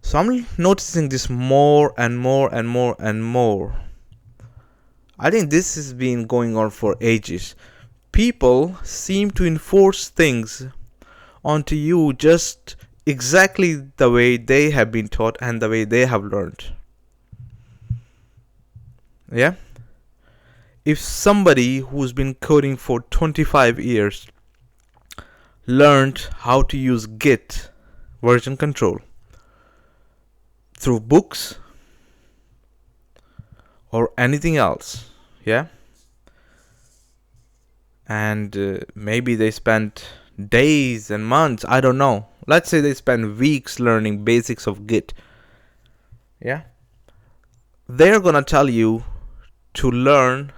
So I'm noticing this more and more and more and more. I think this has been going on for ages. People seem to enforce things onto you just exactly the way they have been taught and the way they have learned. Yeah? If somebody who's been coding for 25 years learned how to use Git version control through books or anything else, yeah? And maybe they spent days and months, I don't know. Let's say they spent weeks learning basics of Git, yeah? They're gonna tell you to learn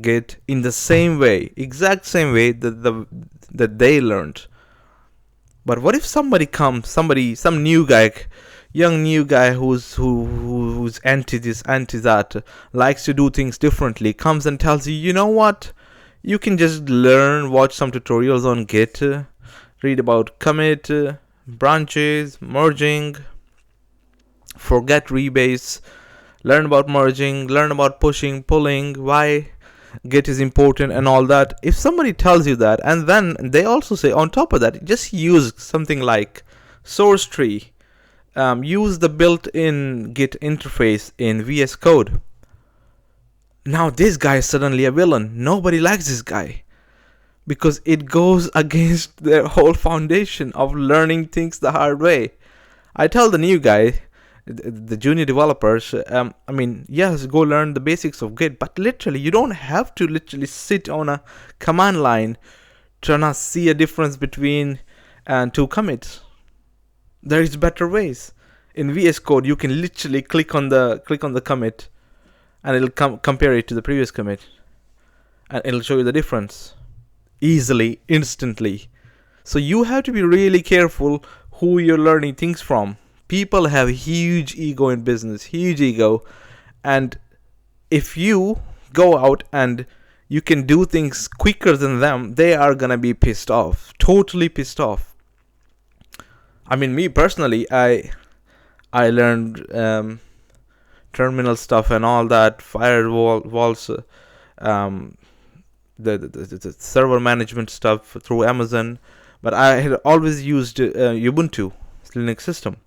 Git in the same way, exact same way that they learned. But what if somebody comes, some new guy, young new guy who's anti this, anti that, likes to do things differently, comes and tells you, you know what? You can just learn, watch some tutorials on Git, read about commit, branches, merging, forget rebase, learn about merging, learn about pushing, pulling, why Git is important and all that. If somebody tells you that, and then they also say on top of that, just use something like source tree, use the built-in Git interface in VS Code. Now this guy is suddenly a villain. Nobody likes this guy because it goes against their whole foundation of learning things the hard way. I tell the new guy, the junior developers, yes, go learn the basics of Git, but literally you don't have to literally sit on a command line trying to see a difference between two commits. There is better ways. In VS Code, you can literally click on the commit, and it'll compare it to the previous commit, and it'll show you the difference easily, instantly. So you have to be really careful who you're learning things from. People have huge ego in business, huge ego. And if you go out and you can do things quicker than them, they are going to be pissed off, totally pissed off. I mean, me personally, I learned terminal stuff and all that, firewalls, the server management stuff through Amazon. But I had always used Ubuntu Linux system.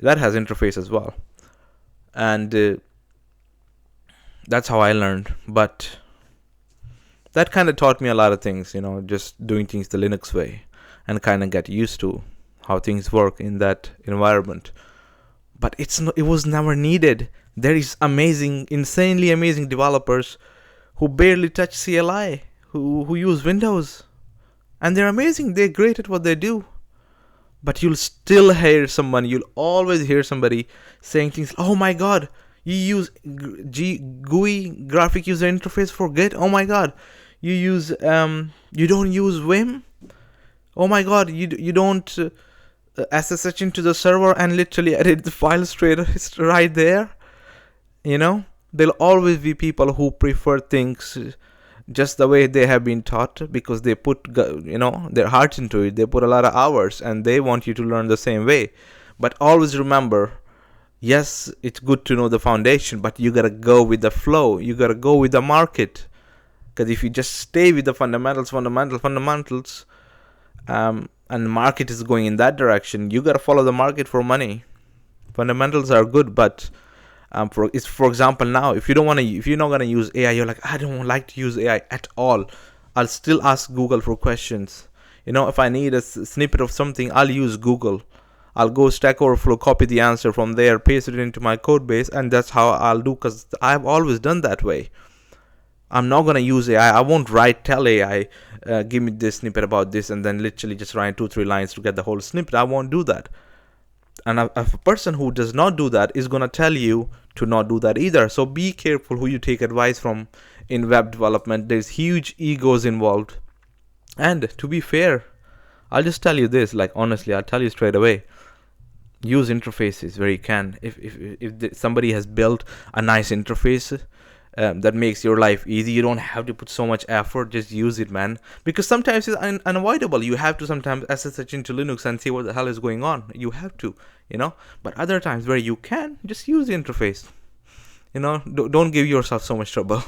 That has interface as well, and that's how I learned. But that kind of taught me a lot of things, just doing things the Linux way, and kind of get used to how things work in that environment. But it was never needed. There is insanely amazing developers who barely touch CLI, who use Windows, and they're amazing. They're great at what they do. But you'll always hear somebody saying things, oh my god, you use GUI, graphic user interface for Git, oh my god, you don't use Vim, oh my god, you don't SSH into the server and literally edit the file straight right there. There'll always be people who prefer things just the way they have been taught, because they put their heart into it. They put a lot of hours, and they want you to learn the same way. But always remember, yes, it's good to know the foundation, but you gotta go with the flow. You gotta go with the market, because if you just stay with the fundamentals, and the market is going in that direction, you gotta follow the market for money. Fundamentals are good, but for example, now if you're not gonna use AI, you're like, I don't like to use AI at all. I'll still ask Google for questions. If I need a snippet of something, I'll use Google. I'll go Stack Overflow, copy the answer from there, paste it into my code base, and that's how I'll do, because I've always done that way. I'm not gonna use AI. I won't tell AI, give me this snippet about this, and then literally just write 2-3 lines to get the whole snippet. I won't do that. And a person who does not do that is going to tell you to not do that either. So be careful who you take advice from in web development. There's huge egos involved. And to be fair, I'll just tell you this, honestly, I'll tell you straight away. Use interfaces where you can. If somebody has built a nice interface, that makes your life easy. You don't have to put so much effort. Just use it, man. Because sometimes it's unavoidable. You have to sometimes SSH into Linux and see what the hell is going on. You have to, you know. But other times where you can, just use the interface. You know, don't give yourself so much trouble.